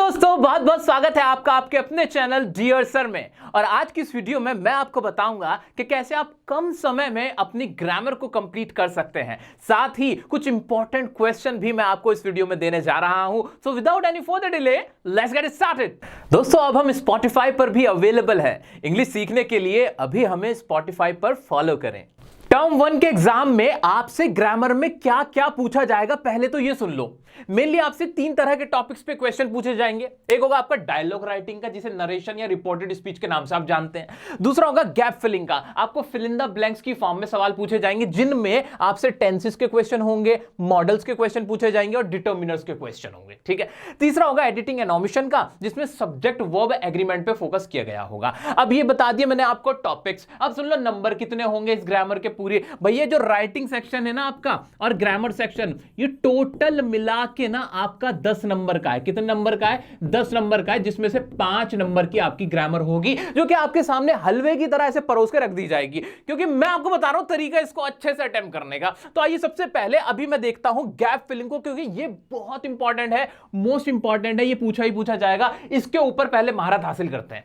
दोस्तों, बहुत बहुत स्वागत है आपका आपके अपने चैनल डियर सर में। और आज की इस वीडियो में मैं आपको बताऊंगा कि कैसे आप कम समय में अपनी ग्रामर को कंप्लीट कर सकते हैं। साथ ही कुछ इंपॉर्टेंट क्वेश्चन भी मैं आपको इस वीडियो में देने जा रहा हूं। So without any further delay let's get started. दोस्तों, अब हम स्पॉटिफाई पर भी अवेलेबल है। इंग्लिश सीखने के लिए अभी हमें स्पॉटिफाई पर फॉलो करें। टर्म 1 के एग्जाम में आपसे ग्रामर में क्या क्या पूछा जाएगा पहले तो ये सुन लो। मेनली आपसे 3 तरह के टॉपिक्स पे क्वेश्चन पूछे जाएंगे। एक होगा आपका डायलॉग राइटिंग का, जिसे नरेशन या रिपोर्टेड स्पीच के नाम से आप जानते हैं। दूसरा होगा गैप फिलिंग का, आपको फिल इन द ब्लैंक्स की फॉर्म में सवाल पूछे जाएंगे, जिनमें आपसे टेंसेस के क्वेश्चन होंगे, मॉडल्स के क्वेश्चन पूछे जाएंगे और डिटर्मिनर्स के क्वेश्चन होंगे। ठीक है। तीसरा होगा एडिटिंग एंड ओमिशन का, जिसमें सब्जेक्ट वर्ब एग्रीमेंट पे फोकस किया गया होगा। अब ये बता दिया मैंने आपको टॉपिक्स। अब सुन लो नंबर कितने होंगे इस ग्रामर के पूरे। भैया जो राइटिंग सेक्शन है ना आपका और ग्रामर सेक्शन, ये टोटल मिला के ना आपका 10 नंबर का है। कितने नंबर का है? 10 नंबर का है, जिसमें से 5 नंबर की आपकी ग्रामर होगी, जो कि आपके सामने हलवे की तरह ऐसे परोस के रख दी जाएगी। क्योंकि मैं आपको बता रहा हूं तरीका इसको अच्छे से अटेम्प्ट करने का। तो आइए सबसे पहले अभी मैं देखता हूं गैप फिलिंग को, क्योंकि ये बहुत इंपॉर्टेंट है, मोस्ट इंपॉर्टेंट है। ये पूछा ही पूछा जाएगा। इसके ऊपर पहले महारत हासिल करते हैं।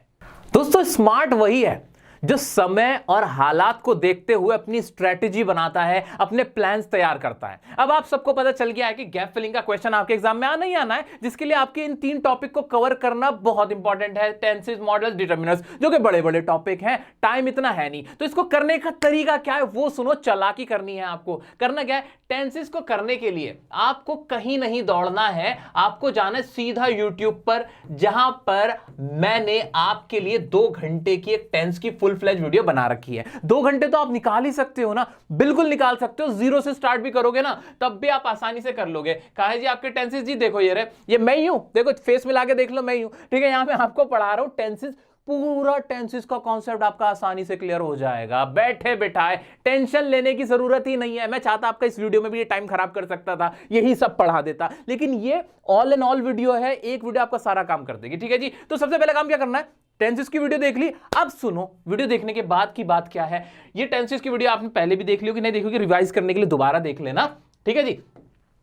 दोस्तों, स्मार्ट वही है जो समय और हालात को देखते हुए अपनी स्ट्रेटेजी बनाता है, अपने प्लान्स तैयार करता है। अब आप सबको पता चल गया है कि गैप फिलिंग का क्वेश्चन आपके एग्जाम में आना ही आना है, जिसके लिए आपके इन 3 टॉपिक को कवर करना बहुत इंपॉर्टेंट है। टेंसेस, मॉडल्स, डिटर्मिनर्स, जो कि बड़े बड़े टॉपिक हैं। टाइम इतना है नहीं, तो इसको करने का तरीका क्या है वो सुनो। चालाकी करनी है आपको। करना क्या है? टेंसेस को करने के लिए आपको कहीं नहीं दौड़ना है, आपको जाना है सीधा यूट्यूब पर, जहां पर मैंने आपके लिए 2 घंटे की एक टेंस की फुल फ्लेज वीडियो बना रखी है। 2 घंटे तो आप निकाल ही सकते हो ना, बिल्कुल निकाल सकते हो। 0 से स्टार्ट भी करोगे ना, तब भी आप आसानी से कर लोगे। कहा है जी आपके टेंसेस, जी देखो ये मैं ही हूं, देखो फेस मिला के देख लो, मैं ही हूं। ठीक है, यहां मैं आपको पढ़ा रहा हूं टेंसेस। पूरा टेंसेस का कॉन्सेप्ट आपका आसानी से क्लियर हो जाएगा, बैठे बैठाए। टेंशन लेने की जरूरत ही नहीं है। मैं चाहता आपका इस वीडियो में भी ये टाइम खराब कर सकता था, यही सब पढ़ा देता, लेकिन ये ऑल इन ऑल वीडियो है। एक वीडियो आपका सारा काम कर देगी। ठीक है जी। तो सबसे पहले काम क्या करना है? टेंसेस की वीडियो देख ली। अब सुनो, वीडियो देखने के बाद की बात क्या है। ये टेंसेस की वीडियो आपने पहले भी देख ली होगी, नहीं देखी होगी, रिवाइज करने के लिए दोबारा देख लेना। ठीक है जी।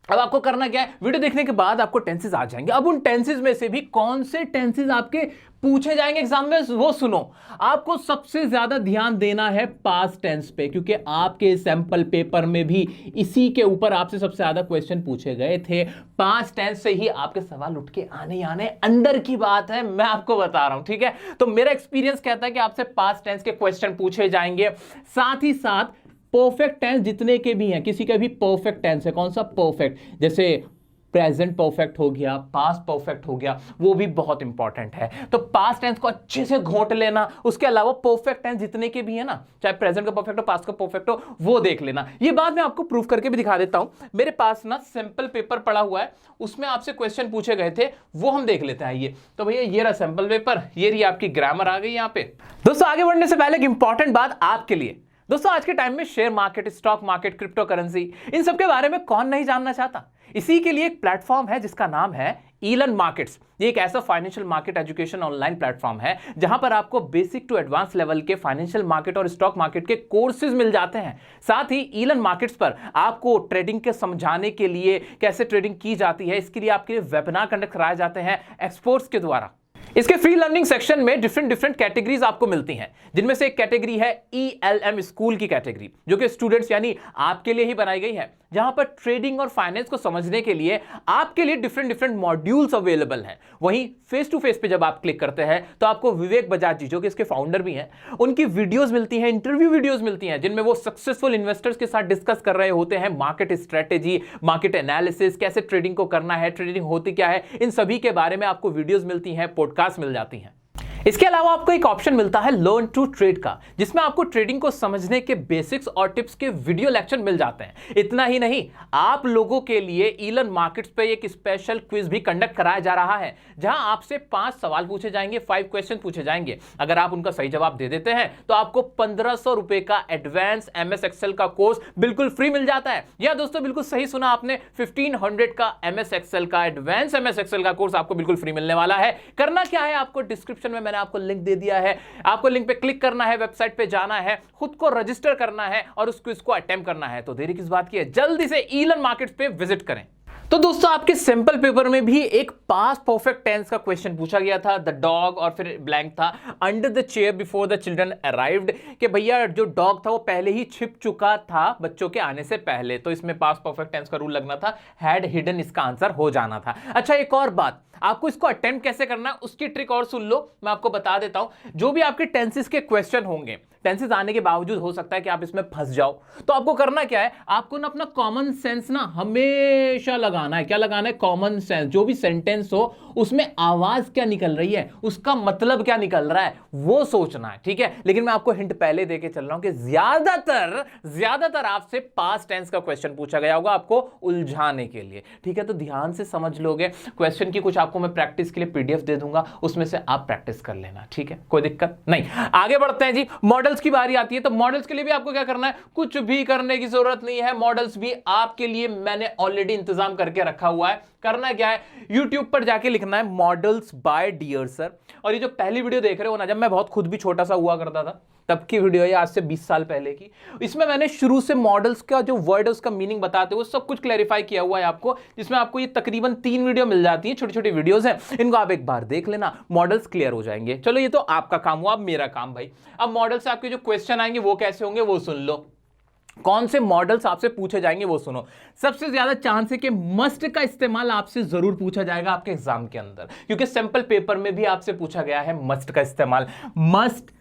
अब आपको करना क्या है? वीडियो देखने के बाद आपको टेंसेस आ जाएंगे। अब उन टेंसेस में से भी कौन से टेंसेस आपके पूछे जाएंगे एग्जाम में, वो सुनो। आपको सबसे ज्यादा ध्यान देना है पास्ट टेंस पे, क्योंकि आपके सैंपल पेपर में भी इसी के ऊपर आपसे सबसे ज्यादा क्वेश्चन पूछे गए थे। पास्ट टेंस से ही आपके सवाल उठ के आने आने अंदर की बात है, मैं आपको बता रहा हूं। ठीक है, तो मेरा एक्सपीरियंस कहता है कि आपसे पास्ट टेंस के क्वेश्चन पूछे जाएंगे। साथ ही साथ परफेक्ट टेंस जितने के भी हैं, किसी का भी परफेक्ट टेंस है, कौन सा परफेक्ट, जैसे प्रेजेंट परफेक्ट हो गया, पास्ट परफेक्ट हो गया, वो भी बहुत इंपॉर्टेंट है। तो पास्ट टेंस को अच्छे से घोंट लेना। उसके अलावा परफेक्ट टेंस जितने के भी है ना, चाहे प्रेजेंट का परफेक्ट हो, पास्ट का परफेक्ट हो, वो देख लेना। ये बात मैं आपको प्रूफ करके भी दिखा देता हूं। मेरे पास ना सैंपल पेपर पड़ा हुआ है, उसमें आपसे क्वेश्चन पूछे गए थे, वो हम देख लेते हैं। ये तो भैया ये रहा सैंपल पेपर, ये रही आपकी ग्रामर आ गई यहां पे। दोस्तों, आगे बढ़ने से पहले एक इंपॉर्टेंट बात आपके लिए। दोस्तों, आज के टाइम में share market, stock market, cryptocurrency, इन सब के बारे में कौन नहीं जानना चाहता। इसी के लिए एक प्लेटफॉर्म है जिसका नाम है ईलन मार्केट्स। ये एक ऐसा financial market education online platform है जहां पर आपको बेसिक टू एडवांस लेवल के फाइनेंशियल मार्केट और स्टॉक मार्केट के कोर्सेज मिल जाते हैं। साथ ही ईलन मार्केट्स पर आपको ट्रेडिंग के समझाने के लिए, कैसे ट्रेडिंग की जाती है, इसके लिए आपके लिए वेबिनार कंडक्ट कराए जाते हैं एक्सपर्ट्स के द्वारा। इसके फ्री लर्निंग सेक्शन में डिफरेंट कैटेगरीज आपको मिलती हैं, जिनमें से एक कैटेगरी है ELM स्कूल की कैटेगरी, जो कि स्टूडेंट्स यानी आपके लिए ही बनाई गई है, जहां पर ट्रेडिंग और फाइनेंस को समझने के लिए आपके लिए डिफरेंट मॉड्यूल्स अवेलेबल हैं। वहीं फेस टू फेस पे जब आप क्लिक करते हैं तो आपको विवेक बजाज जी, जो कि इसके फाउंडर भी हैं, उनकी वीडियोस मिलती हैं, इंटरव्यू वीडियोस मिलती हैं, जिनमें वो सक्सेसफुल इन्वेस्टर्स के साथ डिस्कस कर रहे होते हैं मार्केट स्ट्रेटेजी, मार्केट एनालिसिस, कैसे ट्रेडिंग को करना है, ट्रेडिंग होती क्या है, इन सभी के बारे में आपको वीडियोस मिलती हैं, पॉडकास्ट मिल जाती हैं। इसके अलावा आपको एक ऑप्शन मिलता है लर्न टू ट्रेड का, जिसमें आपको ट्रेडिंग को समझने के बेसिक्स और टिप्स के वीडियो लेक्चर मिल जाते हैं। इतना ही नहीं, आप लोगों के लिए ईलन मार्केट्स पे एक स्पेशल क्विज भी कंडक्ट कराया जा रहा है, जहां आपसे 5 सवाल पूछे जाएंगे, 5 क्वेश्चन पूछे जाएंगे। अगर आप उनका सही जवाब दे देते हैं तो आपको 1500 रुपए का एडवांस MS एक्सेल का कोर्स बिल्कुल फ्री मिल जाता है। या दोस्तों, बिल्कुल सही सुना आपने, 1500 का MS एक्सेल का, एडवांस MS एक्सेल का कोर्स आपको बिल्कुल फ्री मिलने वाला है। करना क्या है? आपको डिस्क्रिप्शन में आपको लिंक दे दिया है, आपको लिंक पे क्लिक करना है, वेबसाइट पे जाना है, खुद को रजिस्टर करना है और उस क्विज को अटेम्प्ट करना है। तो देरी किस बात की है, जल्दी से ईलन मार्केट्स पे विजिट करें। तो दोस्तों आपके सैंपल पेपर में भी एक पास्ट परफेक्ट टेंस का क्वेश्चन पूछा गया था। द डॉग और फिर ब्लैंक था under the chair before the children arrived, कि भैया जो डॉग था वो पहले ही छिप चुका था बच्चों के आने से पहले। तो इसमें पास्ट परफेक्ट टेंस का रूल लगना था, हैड हिडन इसका आंसर हो जाना था। अच्छा एक और बात, आपको इसको अटेम्प्ट कैसे करना है उसकी ट्रिक और सुन लो, मैं आपको बता देता हूं। जो भी आपके टेंसेस के क्वेश्चन होंगे, टेंसेस आने के बावजूद हो सकता है कि आप इसमें फंस जाओ, तो आपको करना क्या है, आपको ना अपना कॉमन सेंस ना हमेशा लगाना है। क्या लगाना है? Common sense. जो भी सेंटेंस हो उसमें आवाज क्या निकल रही है, उसका मतलब क्या निकल रहा है, वो सोचना है, ठीक है। लेकिन मैं आपको हिंट पहले देके चल रहा हूं कि ज्यादातर आपसे पास्ट टेंस का क्वेश्चन पूछा गया होगा आपको उलझाने के लिए, ठीक है। तो ध्यान से समझ लोगे क्वेश्चन की, कुछ आपको मैं प्रैक्टिस के लिए पीडीएफ दे दूंगा, उसमें से आप प्रैक्टिस कर लेना, ठीक है, कोई दिक्कत नहीं। आगे बढ़ते हैं जी, मॉडल्स की बारी आती है। तो मॉडल्स के लिए भी आपको क्या करना है, कुछ भी करने की जरूरत नहीं है। मॉडल्स भी आपके लिए मैंने ऑलरेडी इंतजाम करके रखा हुआ है। करना क्या है, YouTube पर जाके लिखना है मॉडल्स बाय डियर सर। और ये जो पहली वीडियो देख रहे हो ना, जब मैं बहुत खुद भी छोटा सा हुआ करता था तब की वीडियो है, आज से 20 साल पहले की। इसमें मैंने शुरू से मॉडल्स का जो वर्ड है उसका मीनिंग बताते हुए सब कुछ क्लैरिफाई किया हुआ है आपको, जिसमें आपको ये तकरीबन 3 वीडियो मिल जाती है, छोटी छोटी वीडियोस हैं, इनको आप एक बार देख लेना, मॉडल्स क्लियर हो जाएंगे। चलो ये तो आपका काम हुआ, अब मेरा काम भाई। अब मॉडल से आपके जो क्वेश्चन आएंगे वो कैसे होंगे वो सुन लो। कौन से मॉडल्स आपसे पूछे जाएंगे वो सुनो। सबसे ज्यादा चांस है कि मस्ट का इस्तेमाल आपसे जरूर पूछा जाएगा आपके एग्जाम के अंदर, क्योंकि सैंपल पेपर में भी आपसे पूछा गया है मस्ट का इस्तेमाल। Must,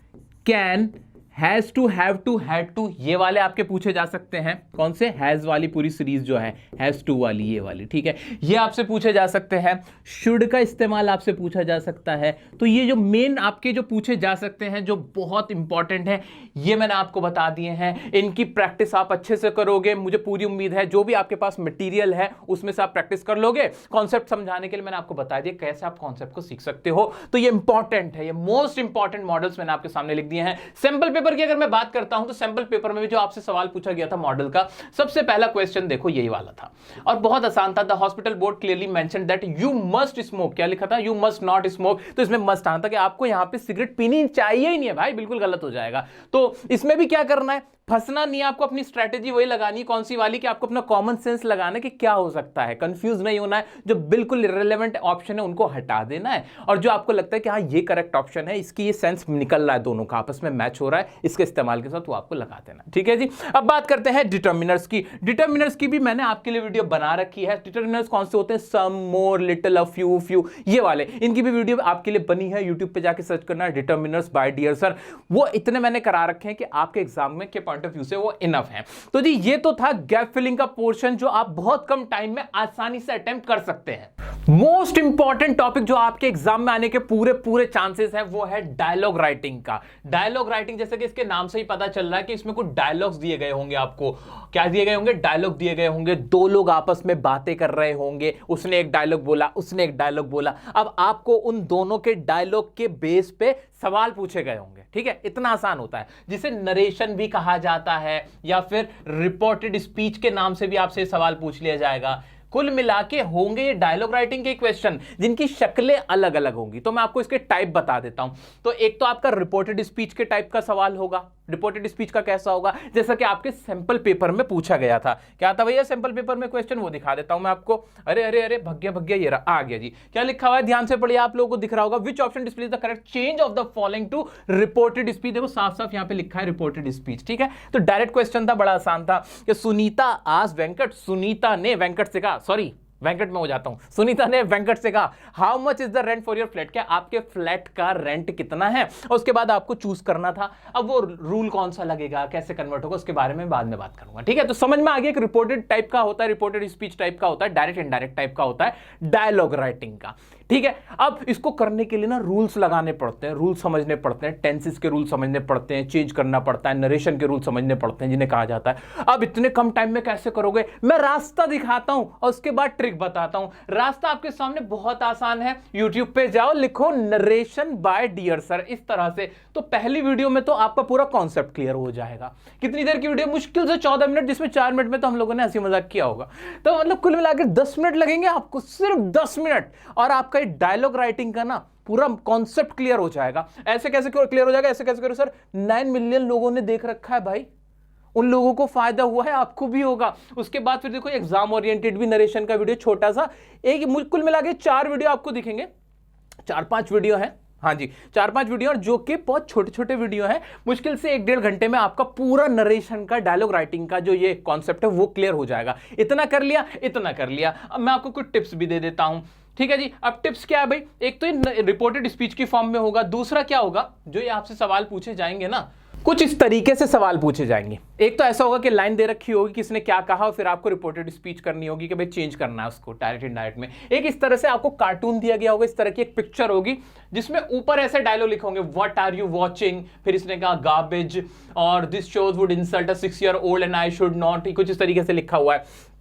can, has to, have to, had to, ये वाले आपके पूछे जा सकते हैं। कौन से? हैज वाली पूरी सीरीज जो है, हैज टू वाली, ये वाली, ठीक है, ये आपसे पूछे जा सकते हैं। शुड का इस्तेमाल आपसे पूछा जा सकता है। तो ये जो मेन आपके जो पूछे जा सकते हैं, जो बहुत इंपॉर्टेंट है, ये मैंने आपको बता दिए हैं। इनकी प्रैक्टिस आप अच्छे से करोगे, मुझे पूरी उम्मीद है। जो भी आपके पास मटेरियल है उसमें से आप प्रैक्टिस कर लोगे। कॉन्सेप्ट समझाने के लिए मैंने आपको बता दिया कैसे आप कॉन्सेप्ट को सीख सकते हो। तो ये इंपॉर्टेंट है, ये मोस्ट इंपॉर्टेंट मॉडल्स मैंने आपके सामने लिख दिए हैं। सैंपल पेपर की अगर मैं बात करता हूं तो सैंपल पेपर में भी जो आपसे सवाल पूछा गया था मॉडल का, सबसे पहला क्वेश्चन देखो यही वाला था और बहुत आसान था। The hospital board clearly mentioned that you must smoke. क्या लिखा था? You must not smoke. तो इसमें मस्ट आना था कि आपको यहां पे सिगरेट पीनी चाहिए ही नहीं है भाई, बिल्कुल गलत हो जाएगा। तो इसमें भी क्या करना है, फंसना नहीं है आपको, अपनी स्ट्रेटेजी वही लगानी है। कौन सी वाली? कि आपको अपना कॉमन सेंस लगाना है कि क्या हो सकता है, कंफ्यूज नहीं होना है। जो बिल्कुल इररिलेवेंट ऑप्शन है उनको हटा देना है, और जो आपको लगता है कि हाँ ये करेक्ट ऑप्शन है, इसकी ये सेंस निकल रहा है, दोनों का आपस में मैच हो रहा है, इसके इस्तेमाल के साथ वो आपको लगा देना, ठीक है जी। अब बात करते हैं डिटर्मिनर्स की। डिटर्मिनर्स की भी मैंने आपके लिए वीडियो बना रखी है। डिटर्मिनर्स कौन से होते हैं? सम, मोर, लिटिल, अ फ्यू, फ्यू, ये वाले। इनकी भी वीडियो आपके लिए बनी है, यूट्यूब पे जाके सर्च करना है डिटर्मिनर्स बाय डियर सर। वो इतने मैंने करा रखे हैं कि आपके एग्जाम में के पॉइंट ऑफ व्यू से वो है। तो जी ये तो था गैप फिलिंग का पोर्शन, जो आप बहुत कम टाइम में आसानी से अटेम्प्ट कर सकते हैं। मोस्ट इंपॉर्टेंट टॉपिक जो आपके एग्जाम में आने के पूरे चांसेस है वो है डायलॉग राइटिंग का। डायलॉग राइटिंग, जैसे कि इसके नाम से ही पता चल रहा है कि इसमें कुछ डायलॉग्स दिए गए होंगे आपको। क्या दिए गए होंगे? डायलॉग दिए गए होंगे। दो लोग आपस में बातें कर रहे होंगे, उसने एक डायलॉग बोला, उसने एक डायलॉग बोला। अब आपको उन दोनों के डायलॉग के बेस पे सवाल पूछे गए होंगे, ठीक है। इतना आसान होता है, जिसे नरेशन भी कहा जाता है, या फिर रिपोर्टेड स्पीच के नाम से भी आपसे सवाल पूछ लिया जाएगा। कुल मिला के होंगे ये डायलॉग राइटिंग के क्वेश्चन, जिनकी शक्लें अलग अलग होंगी। तो मैं आपको इसके टाइप बता देता हूं। तो एक तो आपका रिपोर्टेड स्पीच के टाइप का सवाल होगा। रिपोर्टेड स्पीच का कैसा होगा? जैसा कि आपके सैंपल पेपर में पूछा गया था। क्या था भैया सैंपल पेपर में क्वेश्चन? वो दिखा देता हूं मैं आपको। अरे अरे अरे, भग्या ये रहा, आ गया जी। क्या लिखा हुआ है? ध्यान से पढ़िए, आप लोगों को दिख रहा होगा। Which option displays the correct change of the following to reported speech. देखो साफ साफ यहां पे लिखा है रिपोर्टेड स्पीच, ठीक है। तो डायरेक्ट क्वेश्चन था, बड़ा आसान था कि सुनीता आज वेंकट, सुनीता ने वेंकट से कहा, सॉरी वेंकट में हो जाता हूं, सुनीता ने वेंकट से कहा how much is the rent for your flat. क्या आपके फ्लैट का रेंट कितना है? और उसके बाद आपको चूज करना था। अब वो रूल कौन सा लगेगा, कैसे कन्वर्ट होगा, उसके बारे में बाद में बात करूंगा, ठीक है। तो समझ में आ गया कि रिपोर्टेड टाइप का होता है, रिपोर्टेड स्पीच टाइप का होता है, डायरेक्ट इनडायरेक्ट टाइप का होता है डायलॉग राइटिंग का, ठीक है। अब इसको करने के लिए ना रूल्स लगाने पड़ते हैं, रूल समझने पड़ते हैं, टेंसेस के रूल समझने पड़ते हैं, चेंज करना पड़ता है, नरेशन के रूल समझने पड़ते हैं, जिन्हें कहा जाता है। अब इतने कम टाइम में कैसे करोगे? मैं रास्ता दिखाता हूं और उसके बाद ट्रिक बताता हूं। रास्ता आपके सामने बहुत आसान है। YouTube पे जाओ, लिखो नरेशन बाय डियर सर, इस तरह से। तो पहली वीडियो में तो आपका पूरा कॉन्सेप्ट क्लियर हो जाएगा। कितनी देर की वीडियो? मुश्किल से 14 मिनट, जिसमें 4 मिनट में तो हम लोगों ने हंसी मजाक किया होगा। तो मतलब कुल मिलाकर 10 मिनट लगेंगे आपको, सिर्फ 10 मिनट, और आपका डायलॉग राइटिंग का ना पूरा कॉन्सेप्ट क्लियर हो जाएगा। ऐसे कैसे क्लियर हो जाएगा? ऐसे कैसे करो सर? 9 मिलियन लोगों ने देख रखा है भाई, उन लोगों को फायदा हुआ है, आपको भी होगा। उसके बाद फिर देखो एग्जाम ओरिएंटेड भी नरेशन का वीडियो छोटा सा, एक कुल मिला के 4 वीडियो आपको दिखेंगे, 4-5 वीडियो है, हाँ जी 4-5 वीडियो, और जो कि बहुत छोटे छोटे वीडियो हैं। मुश्किल से 1-1.5 घंटे में आपका पूरा नरेशन का, डायलॉग राइटिंग का जो ये कॉन्सेप्ट है वो क्लियर हो जाएगा। इतना कर लिया, इतना कर लिया। अब मैं आपको कुछ टिप्स भी दे देता हूं, ठीक है जी। अब टिप्स क्या है भाई, एक तो ये रिपोर्टेड स्पीच की फॉर्म में होगा, दूसरा क्या होगा, जो ये आपसे सवाल पूछे जाएंगे ना, कुछ इस तरीके से सवाल पूछे जाएंगे। एक तो ऐसा होगा कि लाइन दे रखी होगी किसने क्या कहा, और फिर आपको रिपोर्टेड स्पीच करनी होगी कि भाई चेंज करना है उसको डायरेक्ट इनडायरेक्ट में। एक इस तरह से आपको कार्टून दिया गया होगा, इस तरह की एक पिक्चर होगी जिसमें ऊपर ऐसे डायलॉग लिखे होंगे, व्हाट आर यू वॉचिंग, फिर इसने कहा गार्बेज, और this shows would insult a 6 year old and I should not, कुछ इस तरीके से लिखा हुआ है।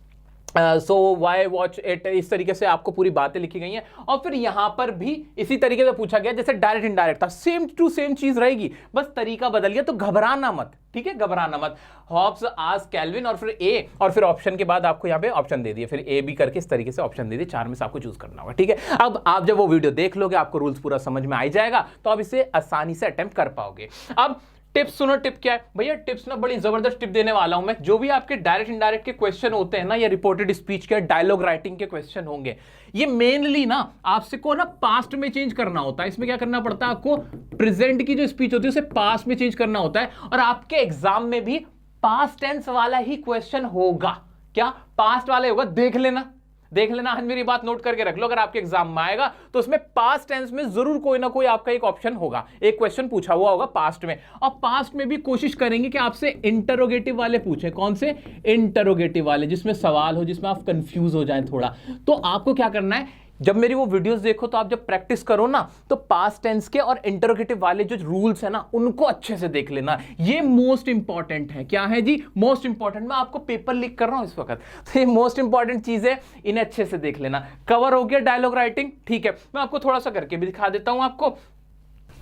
सो वाई वॉच इट, इस तरीके से आपको पूरी बातें लिखी गई हैं। और फिर यहां पर भी इसी तरीके से पूछा गया जैसे डायरेक्ट इनडायरेक्ट था, सेम टू सेम चीज रहेगी, बस तरीका बदल गया। तो घबराना मत, ठीक है, घबराना मत। हॉब्स आस्क्ड कैल्विन, और फिर ए, और फिर ऑप्शन के बाद आपको यहां पे ऑप्शन दे दिए, फिर ए बी करके इस तरीके से ऑप्शन दे दिए, 4 में से आपको चूज करना होगा, ठीक है। अब आप जब वो वीडियो देख लोगे, आपको रूल्स पूरा समझ में आ जाएगा, तो आप इसे आसानी से अटेम्प्ट कर पाओगे। अब टिप्स सुनो, टिप क्या है भैया, टिप्स ना बड़ी जबरदस्त टिप देने वाला हूं मैं। जो भी आपके डायरेक्ट इनडायरेक्ट के क्वेश्चन होते हैं ना, या रिपोर्टेड स्पीच के, डायलॉग राइटिंग के क्वेश्चन होंगे, ये मेनली ना आपसे को ना पास्ट में चेंज करना होता है। इसमें क्या करना पड़ता है आपको, प्रेजेंट की जो स्पीच होती है उसे पास्ट में चेंज करना होता है। और आपके एग्जाम में भी पास्ट टेंस वाला ही क्वेश्चन होगा। क्या पास्ट वाला होगा, देख लेना, देख लेना, आज मेरी बात नोट करके रख लो। अगर आपके एग्जाम में आएगा तो उसमें पास्ट टेंस में जरूर कोई ना कोई आपका एक ऑप्शन होगा, एक क्वेश्चन पूछा हुआ होगा पास्ट में। और पास्ट में भी कोशिश करेंगे कि आपसे इंटरोगेटिव वाले पूछे। कौन से? इंटरोगेटिव वाले, जिसमें सवाल हो, जिसमें आप कंफ्यूज हो जाए थोड़ा। तो आपको क्या करना है, जब मेरी वो वीडियोस देखो तो आप जब प्रैक्टिस करो ना, तो पास्ट टेंस के और इंटरोगेटिव वाले जो रूल्स है ना, उनको अच्छे से देख लेना। ये मोस्ट इंपॉर्टेंट है। क्या है जी? Most important. मैं आपको पेपर लीक कर रहा हूं इस वक्त, तो ये मोस्ट इंपॉर्टेंट चीज है, इन्हें अच्छे से देख लेना। कवर हो गया डायलॉग राइटिंग, ठीक है। मैं आपको थोड़ा सा करके भी दिखा देता हूं आपको।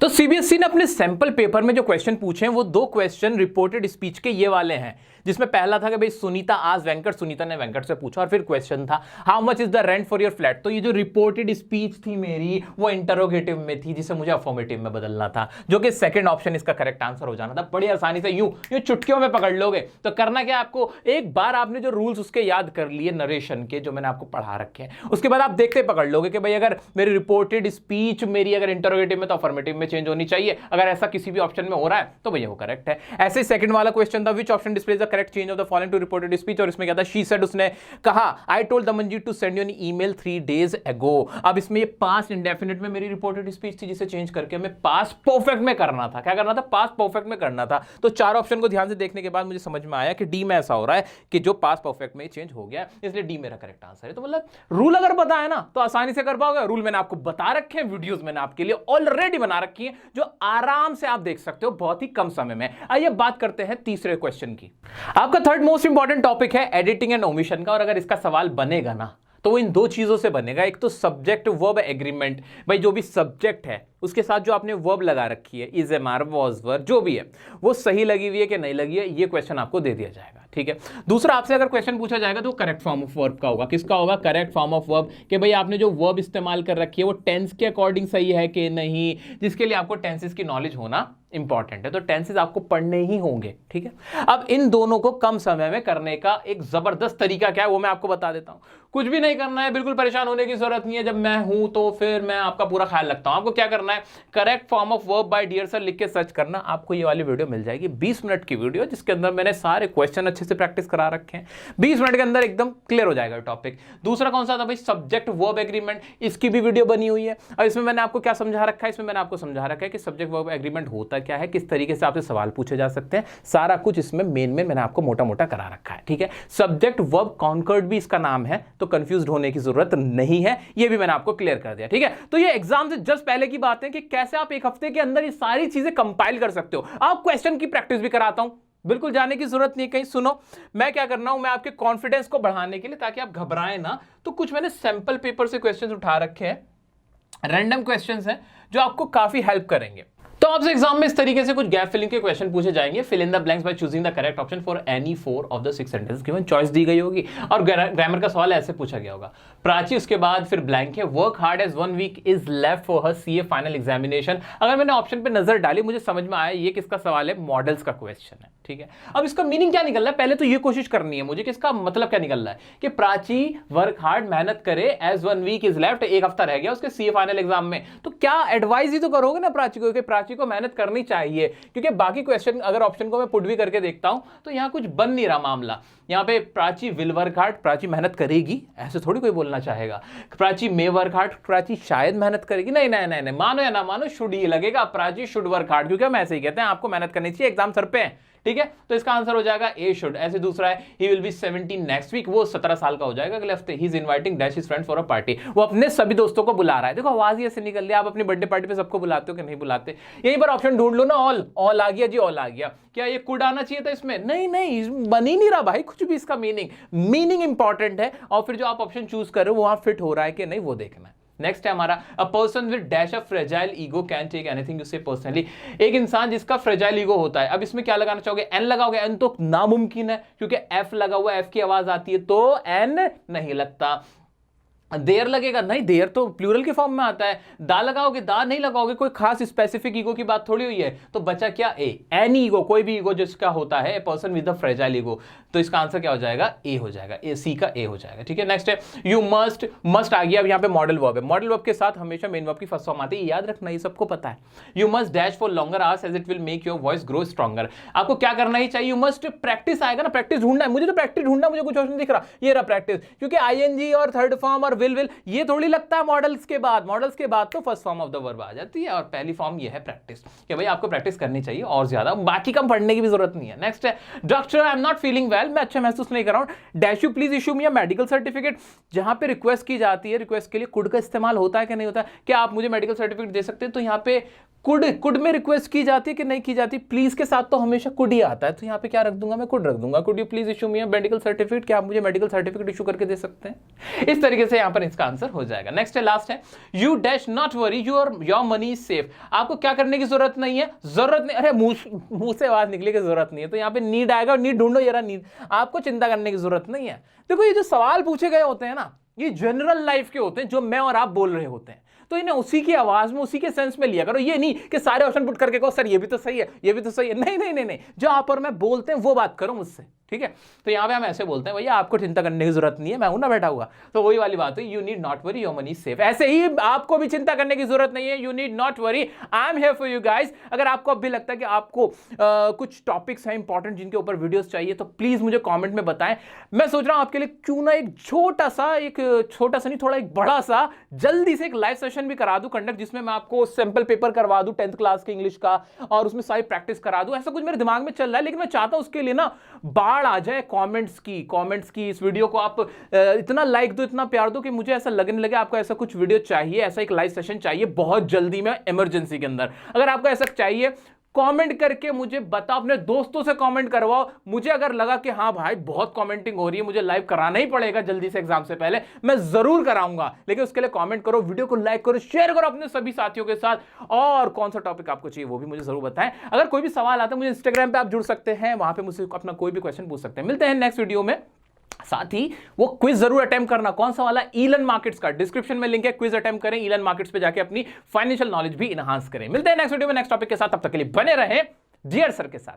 तो सीबीएसई ने अपने सैंपल पेपर में जो क्वेश्चन पूछे हैं, वो 2 क्वेश्चन रिपोर्टेड स्पीच के ये वाले हैं, जिसमें पहला था कि भाई सुनीता आज वेंकट, सुनीता ने वेंकट से पूछा। और फिर क्वेश्चन था how much is the rent for your flat. तो ये जो रिपोर्टेड स्पीच थी मेरी, वो इंटरोगेटिव में थी, जिसे मुझे अफर्मेटिव में बदलना था, जो कि सेकंड ऑप्शन इसका करेक्ट आंसर हो जाना था। बड़ी आसानी से यूं चुटकियों में पकड़ लोगे। तो करना क्या आपको, एक बार आपने जो रूल्स उसके याद कर लिए नरेशन के, जो मैंने आपको पढ़ा रखे हैं, उसके बाद आप देखते पकड़ लोगे कि भाई अगर मेरी रिपोर्टेड स्पीच मेरी अगर इंटरोगेटिव में, तो अफर्मेटिव में चेंज होनी चाहिए। अगर ऐसा किसी भी ऑप्शन में हो रहा है तो भैया वो करेक्ट है। ऐसे सेकंड वाला क्वेश्चन था which option displays the correct change of the following to reported speech. और इसमें क्या था, शी सेड, उसने कहा I told Damanjeet to send you an email 3 days ago। अब इसमें ये पास्ट इंडेफिनिट में मेरी रिपोर्टेड स्पीच थी, जिसे चेंज करके हमें पास्ट परफेक्ट में करना था। क्या करना था? पास्ट परफेक्ट में करना था। तो 4 ऑप्शन को ध्यान से देखने के बाद मुझे समझ में आया कि डी में ऐसा हो रहा है कि जो पास्ट परफेक्ट में चेंज हो गया, इसलिए डी मेरा करेक्ट आंसर है। तो मतलब रूल अगर पता है ना, तो आसानी से कर पाओगे। रूल मैंने आपको बता रखे हैं, वीडियोस मैंने आपके लिए ऑलरेडी बना रखी है, जो आराम से आप देख सकते हो बहुत ही कम समय में। आइए बात करते हैं तीसरे क्वेश्चन की। आपका थर्ड मोस्ट इंपॉर्टेंट टॉपिक है एडिटिंग एंड ओमिशन का। और अगर इसका सवाल बनेगा ना, तो वो इन 2 चीजों से बनेगा। एक तो सब्जेक्ट वर्ब एग्रीमेंट, भाई जो भी सब्जेक्ट है उसके साथ जो आपने वर्ब लगा रखी है, इज, एम, आर, वॉज, वर, जो भी है, वो सही लगी हुई है कि नहीं लगी है, ये क्वेश्चन आपको दे दिया जाएगा, ठीक है। दूसरा, आपसे अगर क्वेश्चन पूछा जाएगा तो करेक्ट फॉर्म ऑफ वर्ब का होगा। किसका होगा? करेक्ट फॉर्म ऑफ वर्ब, कि भाई आपने जो वर्ब इस्तेमाल कर रखी है वो टेंस के अकॉर्डिंग सही है कि नहीं, जिसके लिए आपको टेंसेस की नॉलेज होना इंपॉर्टेंट है। तो टेंसेस आपको पढ़ने ही होंगे, ठीक है। अब इन दोनों को कम समय में करने का एक जबरदस्त तरीका क्या है, वो मैं आपको बता देता हूं। कुछ भी नहीं करना है, बिल्कुल परेशान होने की जरूरत नहीं है। जब मैं हूं तो फिर मैं आपका पूरा ख्याल रखता हूं। आपको क्या करना है, correct form of verb by dear sir लिख के सर्च करना। आपको ये वाली वीडियो मिल जाएगी, 20 मिनट की वीडियो, जिसके अंदर मैंने सारे क्वेश्चन अच्छे से प्रैक्टिस करा रखे हैं। 20 मिनट के अंदर एकदम क्लियर हो जाएगा टॉपिक। दूसरा कौन सा था भाई, सब्जेक्ट वर्ब एग्रीमेंट, इसकी भी वीडियो बनी हुई है। और इसमें मैंने आपको क्या समझा रखा है, इसमें मैंने आपको समझा रखा है कि सब्जेक्ट वर्ब एग्रीमेंट होता क्या है, किस तरीके से आपसे सवाल पूछे जा सकते हैं, सारा कुछ इसमें मेन में मैंने आपको मोटा मोटा करा रखा है, ठीक है। सब्जेक्ट वर्ब कॉन्कर्ड भी इसका नाम है, तो कंफ्यूज होने की जरूरत नहीं है, ये भी मैंने आपको क्लियर कर दिया, ठीक है। तो ये एग्जाम से जस्ट पहले की बात है कि कैसे आप एक हफ्ते के अंदर ये सारी चीजें कंपाइल कर सकते हो। आप क्वेश्चन की प्रैक्टिस भी कराता हूं, बिल्कुल जाने की जरूरत नहीं। कहीं सुनो, मैं क्या करना हूं, मैं आपके कॉन्फिडेंस को बढ़ाने के लिए, ताकि आप घबराएं ना, तो कुछ मैंने सैंपल पेपर से क्वेश्चंस उठा रखे हैं, रैंडम क्वेश्चंस हैं जो आपको काफी हेल्प करेंगे। तो आपसे एग्जाम में इस तरीके से कुछ गैप फिलिंग के क्वेश्चन पूछे जाएंगे। Fill in the blanks by choosing the correct option for any 4 of the 6 sentences given. Choice दी गई होगी और ग्रामर का सवाल ऐसे पूछा गया होगा। प्राची, उसके बाद फिर ब्लैंक है, work hard as 1 week is left for her CA final examination. अगर मैंने ऑप्शन पे नजर डाली, मुझे समझ में आया ये किसका सवाल है, मॉडल्स का क्वेश्चन है, ठीक है। अब इसका मीनिंग क्या निकल रहा है, पहले तो ये कोशिश करनी है मुझे कि इसका मतलब क्या निकल रहा है कि प्राची वर्क हार्ड, मेहनत करे, एज 1 वीक इज लेफ्ट, एक हफ्ता रह गया उसके सीए फाइनल एग्जाम में। तो क्या एडवाइस ही तो करोगे ना प्राची को कि प्राची को मेहनत करनी चाहिए, क्योंकि बाकी क्वेश्चन अगर ऑप्शन को मैं पुट भी करके देखता हूं तो यहां कुछ बन नहीं रहा मामला। यहां पे Prachi will work hard, Prachi मेहनत करेगी, ऐसे थोड़ी कोई बोलना चाहेगा। प्राची मे वर्क हार्ड, प्राची शायद मेहनत करेगी, नहीं नहीं नहीं नहीं, मानो या ना मानो शुड ही लगेगा, प्राची शुड वर्क हार्ड, क्योंकि हम ऐसे ही कहते हैं आपको मेहनत करनी चाहिए, एग्जाम सर पे है, ठीक है। तो इसका आंसर हो जाएगा ए शुड। ऐसे दूसरा है, he will be 17 next week, वो 17 साल का हो जाएगा अगले हफ्ते। He is inviting dash his friend for a party, वो अपने सभी दोस्तों को बुला रहा है। देखो आवाज ही ऐसे निकल रही है, आप अपनी बर्थडे पार्टी पे सबको बुलाते हो कि नहीं बुलाते। यहीं पर ऑप्शन ढूंढ लो ना, ऑल, ऑल आ गया जी, ऑल आ गया। क्या ये कुड आना चाहिए था इसमें, नहीं नहीं, बन ही नहीं रहा भाई कुछ भी इसका मीनिंग इंपॉर्टेंट है, और फिर जो आप ऑप्शन चूज कर रहे हो वहां फिट हो रहा है कि नहीं वो देखना है। नेक्स्ट है हमारा, a person with dash of fragile ego can take anything you say personally. एक इंसान जिसका फ्रेजाइल ईगो होता है। अब इसमें क्या लगाना चाहोगे, एन लगाओगे, एन तो नामुमकिन है क्योंकि एफ लगा हुआ है, एफ की आवाज आती है तो एन नहीं लगता। देर लगेगा, नहीं, देर तो प्लूरल के फॉर्म में आता है। दा लगाओगे, दा नहीं लगाओगे, कोई खास स्पेसिफिक ईगो की बात थोड़ी हुई है। तो बचा क्या, ए, एनी ईगो, कोई भी ईगो जिसका होता है, a person with the fragile ego. तो इसका आंसर क्या हो जाएगा, ए हो जाएगा, ए, सी का ए हो जाएगा, ठीक है। नेक्स्ट है, यू मस्ट, मस्ट आ गया। अब यहाँ पे मॉडल वर्ब है, मॉडल वर्ब के साथ हमेशा मेन वर्ब की फर्स्ट फॉर्म आती है, याद रखना, ये सबको पता है। You must dash for longer hours as it will make your voice grow stronger. आपको क्या करना ही चाहिए, यू मस्ट प्रैक्टिस आएगा ना, प्रैक्टिस ढूंढना है मुझे, तो प्रैक्टिस ढूंढना, मुझे कुछ और नहीं दिख रहा, ये रहा प्रैक्टिस, क्योंकि आईएनजी और थर्ड फॉर्म और विल ये थोड़ी लगता है मॉडल्स के बाद तो first form of the verb आ जाती है, और पहली फॉर्म ये है प्रैक्टिस, कि भाई आपको प्रैक्टिस करनी चाहिए और ज्यादा, बाकी कम पढ़ने की भी जरूरत नहीं है। नेक्स्ट है, doctor I am not feeling well, मैं अच्छा महसूस नहीं कर रहा हूं, dash you please issue me a medical certificate. जहां पे रिक्वेस्ट की जाती है, रिक्वेस्ट के लिए कुड का इस्तेमाल होता है कि नहीं होता है, क्या आप मुझे मेडिकल सर्टिफिकेट दे सकते हैं, तो यहां पे कुड में रिक्वेस्ट की जाती है कि नहीं की जाती, प्लीज के साथ तो हमेशा कुड ही आता है, तो यहां पे क्या रख दूंगा, मैं कुड रख दूंगा, could you please issue me a medical certificate, क्या आप मुझे मेडिकल सर्टिफिकेट इशू करके दे सकते हैं। इस तरीके से यहां पर इसका आंसर हो जाएगा। नेक्स्ट है, लास्ट है, you dash not worry your money is safe. आपको क्या करने की जरूरत नहीं है, जरूरत नहीं, अरे मुंह से आवाज निकली कि जरूरत नहीं है, तो यहां पे नीड आएगा, और नीड ढूंढो, ये रहा नीड, आपको चिंता करने की जरूरत नहीं है। देखो ये जो सवाल पूछे गए होते हैं ना, ये जनरल लाइफ के होते हैं, जो मैं और आप बोल रहे होते हैं, तो इन्हें उसी की आवाज में, उसी के सेंस में लिया करो। ये नहीं कि सारे ऑप्शन पुट करके कहो सर ये भी तो सही है, ये भी तो सही है, नहीं नहीं नहीं नहीं, जो आप और मैं बोलते हैं वो बात करो मुझसे, ठीक है। तो यहां पे हम ऐसे बोलते हैं, भैया आपको चिंता करने की जरूरत नहीं है, मैं हूं ना बैठा हुआ, तो वही वाली बात है, you need not worry your money safe. ऐसे ही आपको भी चिंता करने की जरूरत नहीं है, you need not worry, I am here for you guys. अगर आपको अब भी लगता है कि आपको कुछ टॉपिक्स हैं इंपॉर्टेंट जिनके ऊपर वीडियोस चाहिए, तो प्लीज मुझे कमेंट में बताएं। मैं सोच रहा हूं आपके लिए क्यों ना एक छोटा सा नहीं, थोड़ा एक बड़ा सा जल्दी से एक लाइव सेशन भी करा दूं कंडक्ट, जिसमें मैं आपको सैंपल पेपर करवा दूं 10th क्लास के इंग्लिश का, और उसमें सारी प्रैक्टिस करा दूं। ऐसा कुछ मेरे दिमाग में चल रहा है, लेकिन मैं चाहता हूं उसके लिए ना बाढ़ आ जाए कमेंट्स की। इस वीडियो को आप इतना लाइक दो, इतना प्यार दो कि मुझे ऐसा लगने लगे आपको ऐसा कुछ वीडियो चाहिए, ऐसा एक लाइव सेशन चाहिए बहुत जल्दी में, इमरजेंसी के अंदर। अगर आपको ऐसा चाहिए, कमेंट करके मुझे बताओ, अपने दोस्तों से कमेंट करवाओ। मुझे अगर लगा कि हाँ भाई बहुत कमेंटिंग हो रही है, मुझे लाइव कराना ही पड़ेगा जल्दी से एग्जाम से पहले, मैं जरूर कराऊंगा, लेकिन उसके लिए कमेंट करो, वीडियो को लाइक करो, शेयर करो अपने सभी साथियों के साथ, और कौन सा टॉपिक आपको चाहिए वो भी मुझे जरूर बताएं। अगर कोई भी सवाल आता है, मुझे इंस्टाग्राम पे आप जुड़ सकते हैं, वहां पे मुझसे अपना कोई भी क्वेश्चन पूछ सकते हैं। मिलते हैं नेक्स्ट वीडियो में। साथ ही वो क्विज जरूर अटेम्प्ट करना, कौन सा वाला, ईलन मार्केट्स का, डिस्क्रिप्शन में लिंक है, क्विज अटेम्प्ट करें ईलन मार्केट्स पे जाके, अपनी फाइनेंशियल नॉलेज भी इनहांस करें। मिलते हैं नेक्स्ट वीडियो में नेक्स्ट टॉपिक के साथ, तब तक के लिए बने रहें डियर सर के साथ।